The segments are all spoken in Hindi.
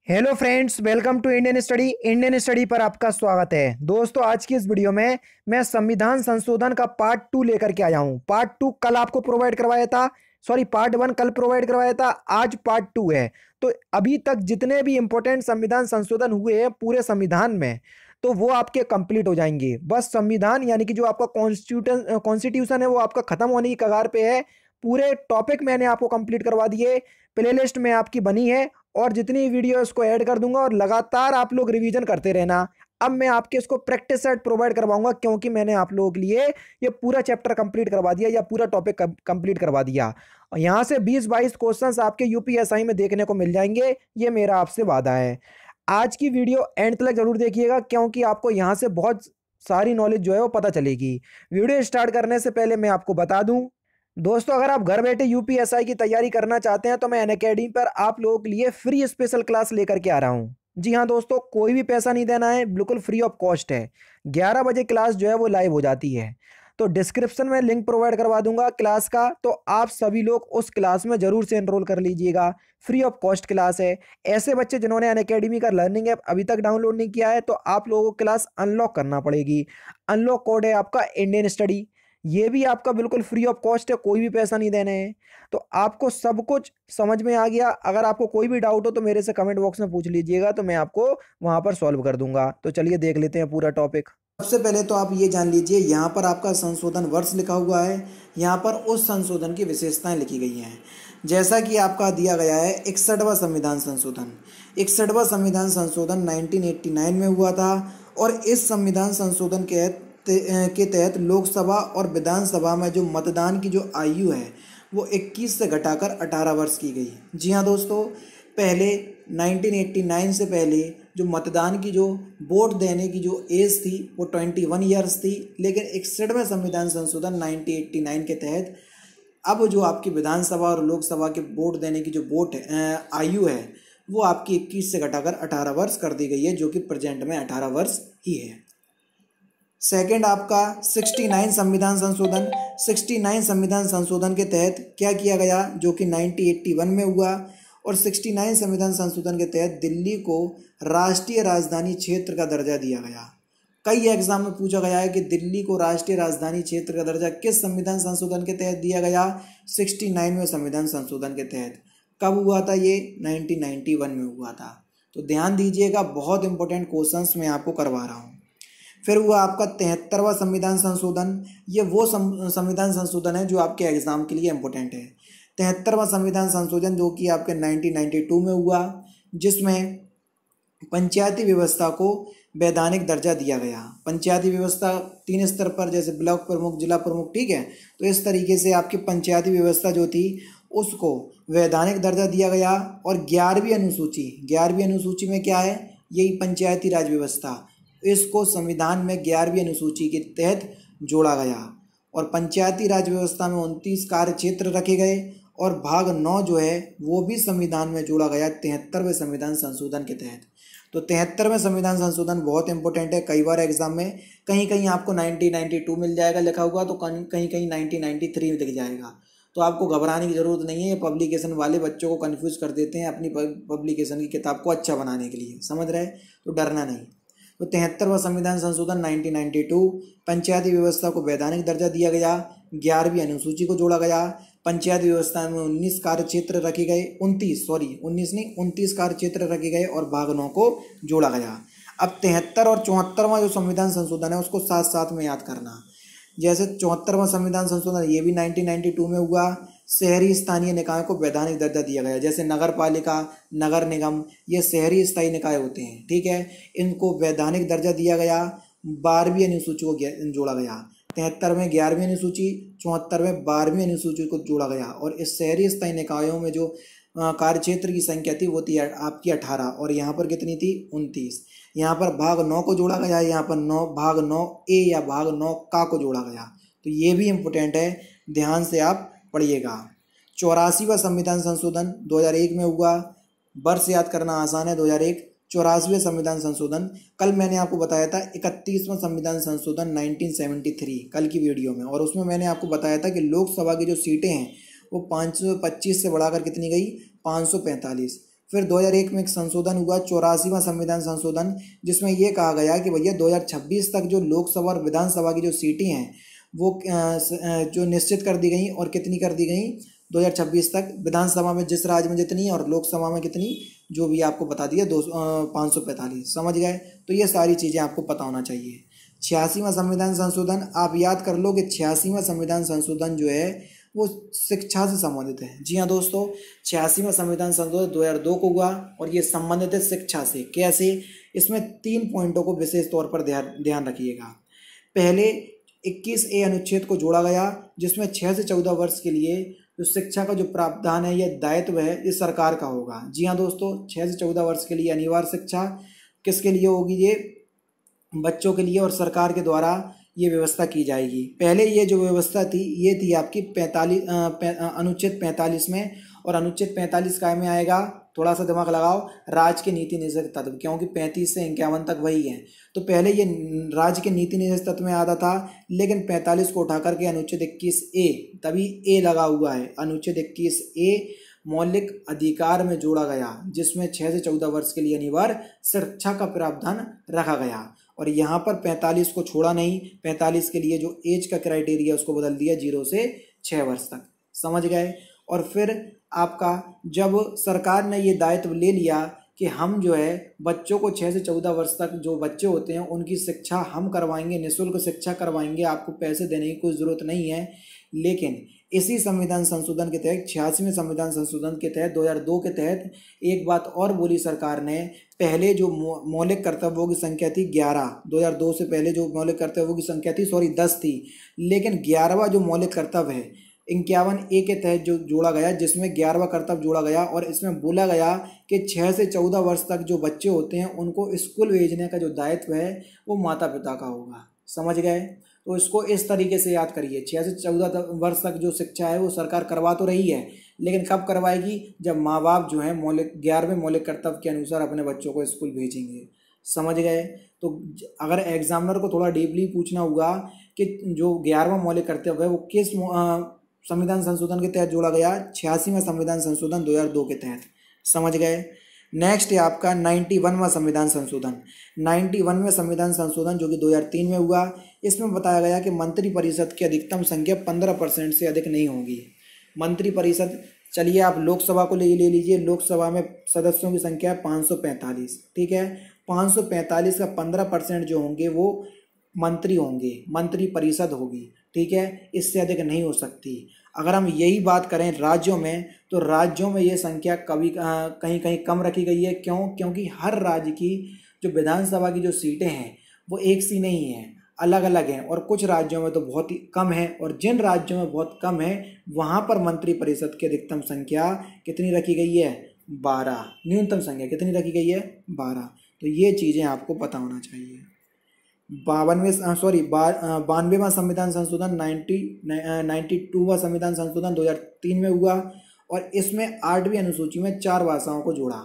Hello friends, welcome to Indian study पर आपका स्वागत है। दोस्तों, आज की इस वीडियो में मैं संविधान संशोधन का पार्ट 2 लेकर के आया हूँ। पार्ट 2 कल आपको प्रोवाइड करवाया था, सॉरी पार्ट 1 कल प्रोवाइड करवाया था, आज पार्ट 2 है। तो अभी तक जितने भी इंपॉर्टेंट संविधान संशोधन हुए हैं पूरे संविधान में, तो वो आपके कंप्लीट हो जाएंगे। बस संविधान यानी कि जो आपका कॉन्स्टिट्यूशन है वो आपका खत्म होने की कगार पे है। पूरे टॉपिक मैंने आपको कंप्लीट करवा दिए, प्लेलिस्ट में आपकी बनी है और जितनी वीडियो इसको ऐड कर दूंगा और लगातार आप लोग रिवीजन करते रहना। अब मैं आपके इसको प्रैक्टिस सेट प्रोवाइड करवाऊंगा, क्योंकि मैंने आप लोगों के लिए ये पूरा चैप्टर कंप्लीट करवा दिया या पूरा टॉपिक कंप्लीट करवा दिया। और यहाँ से 20-22 क्वेश्चंस आपके यूपीएसआई में देखने को मिल जाएंगे, ये मेरा आपसे वादा है। आज की वीडियो एंड तक जरूर देखिएगा, क्योंकि आपको यहाँ से बहुत सारी नॉलेज जो है वो पता चलेगी। वीडियो स्टार्ट करने से पहले मैं आपको बता दूं दोस्तों, अगर आप घर बैठे यूपीएसआई की तैयारी करना चाहते हैं तो मैं अनअकैडमी पर आप लोगों के लिए फ्री स्पेशल क्लास लेकर के आ रहा हूं। जी हाँ दोस्तों, कोई भी पैसा नहीं देना है, बिल्कुल फ्री ऑफ कॉस्ट है। 11 बजे क्लास जो है वो लाइव हो जाती है, तो डिस्क्रिप्शन में लिंक प्रोवाइड करवा दूंगा क्लास का, तो आप सभी लोग उस क्लास में जरूर से एनरोल कर लीजिएगा। फ्री ऑफ कॉस्ट क्लास है। ऐसे बच्चे जिन्होंने अनअकैडमी का लर्निंग ऐप अभी तक डाउनलोड नहीं किया है, तो आप लोगों को क्लास अनलॉक करना पड़ेगी। अनलॉक कोड है आपका इंडियन स्टडी, ये भी आपका बिल्कुल फ्री ऑफ कॉस्ट है, कोई भी पैसा नहीं देने हैं। तो आपको सब कुछ समझ में आ गया। अगर आपको कोई भी डाउट हो तो मेरे से कमेंट बॉक्स में पूछ लीजिएगा, तो मैं आपको वहां पर सॉल्व कर दूंगा। तो चलिए देख लेते हैं पूरा टॉपिक। सबसे पहले तो आप ये जान लीजिए, यहाँ पर आपका संशोधन वर्ष लिखा हुआ है। यहाँ पर उस संशोधन की विशेषताएं लिखी गई हैं। जैसा कि आपका दिया गया है 61वां संविधान संशोधन। 61वां संविधान संशोधन 1989 में हुआ था, और इस संविधान संशोधन के तहत लोकसभा और विधानसभा में जो मतदान की जो आयु है वो 21 से घटाकर 18 वर्ष की गई। जी हाँ दोस्तों, पहले 1989 से पहले जो मतदान की जो वोट देने की जो एज थी वो 21 ईयर्स थी, लेकिन 61वें संविधान संशोधन 1989 के तहत अब जो आपकी विधानसभा और लोकसभा के वोट देने की जो आयु है वो आपकी 21 से घटाकर 18 वर्ष कर दी गई है, जो कि प्रेजेंट में 18 वर्ष ही है। सेकेंड आपका 69 संविधान संशोधन। 69 संविधान संशोधन के तहत क्या किया गया, जो कि 1981 में हुआ, और 69 संविधान संशोधन के तहत दिल्ली को राष्ट्रीय राजधानी क्षेत्र का दर्जा दिया गया। कई एग्जाम में पूछा गया है कि दिल्ली को राष्ट्रीय राजधानी क्षेत्र का दर्जा किस संविधान संशोधन के तहत दिया गया। 69वें संविधान संशोधन के तहत। कब हुआ था ये? 1991 में हुआ था। तो ध्यान दीजिएगा, बहुत इंपॉर्टेंट क्वेश्चंस मैं आपको करवा रहा हूँ। फिर हुआ आपका 73वां संविधान संशोधन। ये वो संविधान संशोधन है जो आपके एग्जाम के लिए इंपॉर्टेंट है। 73वां संविधान संशोधन जो कि आपके 1992 में हुआ, जिसमें पंचायती व्यवस्था को वैधानिक दर्जा दिया गया। पंचायती व्यवस्था 3 स्तर पर, जैसे ब्लॉक प्रमुख, जिला प्रमुख, ठीक है। तो इस तरीके से आपकी पंचायती व्यवस्था जो थी उसको वैधानिक दर्जा दिया गया। और 11वीं अनुसूची में क्या है? यही पंचायती राज व्यवस्था, इसको संविधान में 11वीं अनुसूची के तहत जोड़ा गया। और पंचायती राज व्यवस्था में 29 कार्य क्षेत्र रखे गए, और भाग 9 जो है वो भी संविधान में जोड़ा गया 73वें संविधान संशोधन के तहत। तो 73वें संविधान संशोधन बहुत इंपॉर्टेंट है। कई बार एग्जाम में कहीं कहीं आपको 1992 मिल जाएगा लिखा हुआ, तो कहीं कहीं 1993 दिख जाएगा। तो आपको घबराने की ज़रूरत नहीं है। ये पब्लिकेशन वाले बच्चों को कन्फ्यूज़ कर देते हैं अपनी पब्लिकेशन की किताब को अच्छा बनाने के लिए, समझ रहे? तो डरना नहीं। तो 73वां संविधान संशोधन 1992, पंचायती व्यवस्था को वैधानिक दर्जा दिया गया, 11वीं अनुसूची को जोड़ा गया, पंचायती व्यवस्था में 19 कार्य क्षेत्र रखे गए, 29 कार्य क्षेत्र रखे गए, और भाग 9 को जोड़ा गया। अब 73 और 74वां जो संविधान संशोधन है उसको साथ साथ में याद करना। जैसे 74वां संविधान संशोधन ये भी 1992 में हुआ। शहरी स्थानीय निकाय को वैधानिक दर्जा दिया गया। जैसे नगर पालिका, नगर निगम, ये शहरी स्थायी निकाय होते हैं, ठीक है। इनको वैधानिक दर्जा दिया गया। 12वीं अनुसूची को जोड़ा गया। 73 में 11वीं अनुसूची, 74 में 12वीं अनुसूची को जोड़ा गया। और इस शहरी स्थायी निकायों में जो कार्य क्षेत्र की संख्या थी वो थी आपकी 18, और यहाँ पर कितनी थी? 29। यहाँ पर भाग 9 को जोड़ा गया, यहाँ पर भाग 9A या भाग 9 को जोड़ा गया। तो ये भी इम्पोर्टेंट है, ध्यान से आप पढ़िएगा। 84वां संविधान संशोधन 2001 में हुआ। वर्ष याद करना आसान है, 2001। 84वें संविधान संशोधन, कल मैंने आपको बताया था 31वां संविधान संशोधन 1973 कल की वीडियो में, और उसमें मैंने आपको बताया था कि लोकसभा की जो सीटें हैं वो 525 से बढ़ाकर कितनी गई? 545। फिर 2001 में एक संशोधन हुआ 84वां संविधान संशोधन, जिसमें ये कहा गया कि भैया 2026 तक जो लोकसभा और विधानसभा की जो सीटें हैं वो जो निश्चित कर दी गई और कितनी कर दी गई 2026 तक, विधानसभा में जिस राज्य में जितनी और लोकसभा में कितनी जो भी आपको बता दिया 545। समझ गए? तो ये सारी चीज़ें आपको पता होना चाहिए। 86वां संविधान संशोधन आप याद कर लो कि 86वां संविधान संशोधन जो है वो शिक्षा से संबंधित है। जी हाँ दोस्तों, 86वां संविधान संशोधन 2002 को हुआ और ये संबंधित है शिक्षा से। कैसे? इसमें 3 पॉइंटों को विशेष तौर पर ध्यान रखिएगा। पहले 21A अनुच्छेद को जोड़ा गया, जिसमें 6 से 14 वर्ष के लिए जो शिक्षा का जो प्रावधान है या दायित्व है ये सरकार का होगा। जी हाँ दोस्तों, 6 से 14 वर्ष के लिए अनिवार्य शिक्षा किसके लिए होगी? ये बच्चों के लिए, और सरकार के द्वारा ये व्यवस्था की जाएगी। पहले ये जो व्यवस्था थी ये थी आपकी अनुच्छेद 45 में, और अनुच्छेद 45 काय में आएगा? थोड़ा सा दिमाग लगाओ, राज्य के नीति निर्देशक तत्व, क्योंकि 35 से 51 तक वही है। तो पहले ये राज्य के नीति निर्देशक तत्व में आता था, लेकिन 45 को उठा करके अनुच्छेद 21A, तभी ए लगा हुआ है, अनुच्छेद 21A मौलिक अधिकार में जोड़ा गया, जिसमें 6 से 14 वर्ष के लिए अनिवार्य शिक्षा का प्रावधान रखा गया। और यहाँ पर 45 को छोड़ा नहीं, 45 के लिए जो एज का क्राइटेरिया उसको बदल दिया 0 से 6 वर्ष तक। समझ गए? और फिर आपका जब सरकार ने ये दायित्व ले लिया कि हम जो है बच्चों को 6 से 14 वर्ष तक जो बच्चे होते हैं उनकी शिक्षा हम करवाएंगे, निःशुल्क शिक्षा करवाएंगे, आपको पैसे देने की कोई ज़रूरत नहीं है। लेकिन इसी संविधान संशोधन के तहत, 86वें संविधान संशोधन के तहत 2002 के तहत एक बात और बोली सरकार ने। पहले जो मौलिक कर्तव्यों की संख्या थी 11, 2002 से पहले जो मौलिक कर्तव्यों की संख्या थी 10 थी, लेकिन 11वां जो मौलिक कर्तव्य है 51A के तहत जो जोड़ा गया, जिसमें 11वां कर्तव्य जोड़ा गया, और इसमें बोला गया कि 6 से 14 वर्ष तक जो बच्चे होते हैं उनको स्कूल भेजने का जो दायित्व है वो माता पिता का होगा। समझ गए? तो इसको इस तरीके से याद करिए, 6 से 14 वर्ष तक जो शिक्षा है वो सरकार करवा तो रही है, लेकिन कब करवाएगी? जब माँ बाप जो है 11वें मौलिक कर्तव्य के अनुसार अपने बच्चों को स्कूल भेजेंगे। समझ गए? तो अगर एग्जामिनर को थोड़ा डीपली पूछना होगा कि जो 11वां मौलिक कर्तव्य है वो किस संविधान संशोधन के तहत जोड़ा गया, 86वां संविधान संशोधन 2002 के तहत। समझ गए? नेक्स्ट है आपका 91वां संविधान संशोधन। 91वें संविधान संशोधन जो कि 2003 में हुआ, इसमें बताया गया कि मंत्रिपरिषद की अधिकतम संख्या 15% से अधिक नहीं होगी। मंत्रिपरिषद, चलिए आप लोकसभा को ले लीजिए, लोकसभा में सदस्यों की संख्या है 545, ठीक है। 545 का 15% जो होंगे वो मंत्री होंगे, मंत्रिपरिषद होगी, ठीक है, इससे अधिक नहीं हो सकती। अगर हम यही बात करें राज्यों में, तो राज्यों में ये संख्या कभी कहीं कहीं कम रखी गई है। क्यों? क्योंकि हर राज्य की जो विधानसभा की जो सीटें हैं वो एक सी नहीं हैं, अलग अलग हैं, और कुछ राज्यों में तो बहुत ही कम है, और जिन राज्यों में बहुत कम है वहाँ पर मंत्रिपरिषद की अधिकतम संख्या कितनी रखी गई है? 12। न्यूनतम संख्या कितनी रखी गई है? 12। तो ये चीज़ें आपको पता होना चाहिए। 92वां संविधान संशोधन 92वां संविधान संशोधन 2003 में हुआ, और इसमें 8वीं अनुसूची में 4 भाषाओं को जोड़ा।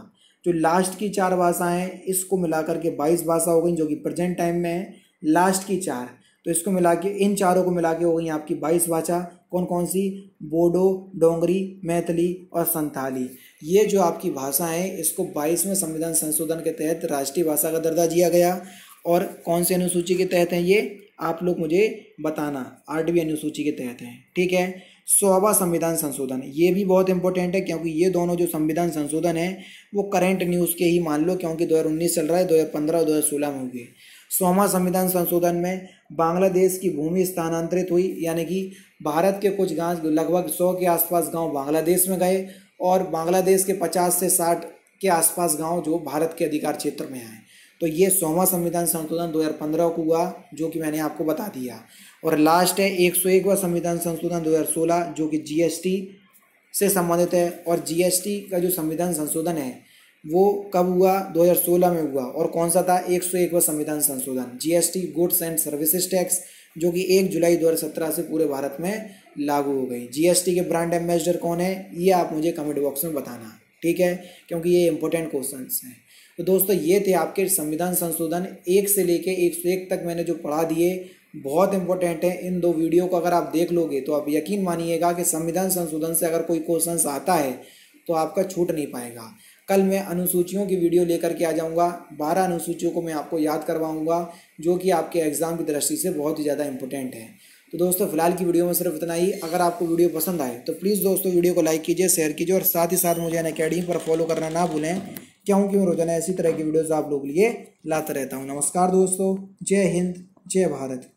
जो लास्ट की 4 भाषाएं इसको मिलाकर के 22 भाषा हो गई, जो कि प्रेजेंट टाइम में है। लास्ट की 4, तो इसको मिला के, इन चारों को मिला के हो गई आपकी 22 भाषा। कौन कौन सी? बोडो, डोंगरी, मैथिली और संथाली। ये जो आपकी भाषा है इसको 22वें संविधान संशोधन के तहत राष्ट्रीय भाषा का दर्जा दिया गया। और कौन सी अनुसूची के तहत हैं ये आप लोग मुझे बताना? 8वीं अनुसूची के तहत हैं, ठीक है। 100वां संविधान संशोधन, ये भी बहुत इंपॉर्टेंट है, क्योंकि ये दोनों जो संविधान संशोधन है वो करंट न्यूज़ के ही मान लो, क्योंकि 2019 चल रहा है, 2015 और 2016 में हुए। 100वां संविधान संशोधन में बांग्लादेश की भूमि स्थानांतरित हुई, यानी कि भारत के कुछ गांव, लगभग 100 के आसपास गांव बांग्लादेश में गए, और बांग्लादेश के 50 से 60 के आसपास गांव जो भारत के अधिकार क्षेत्र में आए। तो ये 100वां संविधान संशोधन 2015 को हुआ, जो कि मैंने आपको बता दिया। और लास्ट है 101वां संविधान संशोधन 2016, जो कि जीएसटी से संबंधित है। और जीएसटी का जो संविधान संशोधन है वो कब हुआ? 2016 में हुआ। और कौन सा था? 101वां संविधान संशोधन, GST goods and services tax, जो कि 1 जुलाई 2017 से पूरे भारत में लागू हो गई। जीएसटी के ब्रांड एम्बेसडर कौन है ये आप मुझे कमेंट बॉक्स में बताना, ठीक है, क्योंकि ये इंपॉर्टेंट क्वेश्चन हैं। तो दोस्तों ये थे आपके संविधान संशोधन 1 से लेके 101 तक मैंने जो पढ़ा दिए, बहुत इंपॉर्टेंट है। इन 2 वीडियो को अगर आप देख लोगे तो आप यकीन मानिएगा कि संविधान संशोधन से अगर कोई क्वेश्चन आता है तो आपका छूट नहीं पाएगा। कल मैं अनुसूचियों की वीडियो लेकर के आ जाऊँगा। 12 अनुसूचियों को मैं आपको याद करवाऊँगा, जो कि आपके एग्ज़ाम की दृष्टि से बहुत ही ज़्यादा इंपॉर्टेंट है। तो दोस्तों फिलहाल की वीडियो में सिर्फ इतना ही। अगर आपको वीडियो पसंद आए तो प्लीज़ दोस्तों वीडियो को लाइक कीजिए, शेयर कीजिए और साथ ही साथ मुझे अनअकैडमी पर फॉलो करना ना भूलें, क्योंकि मैं रोजाना ऐसी तरह की वीडियोज़ आप लोगों के लिए लाता रहता हूँ। नमस्कार दोस्तों, जय हिंद, जय भारत।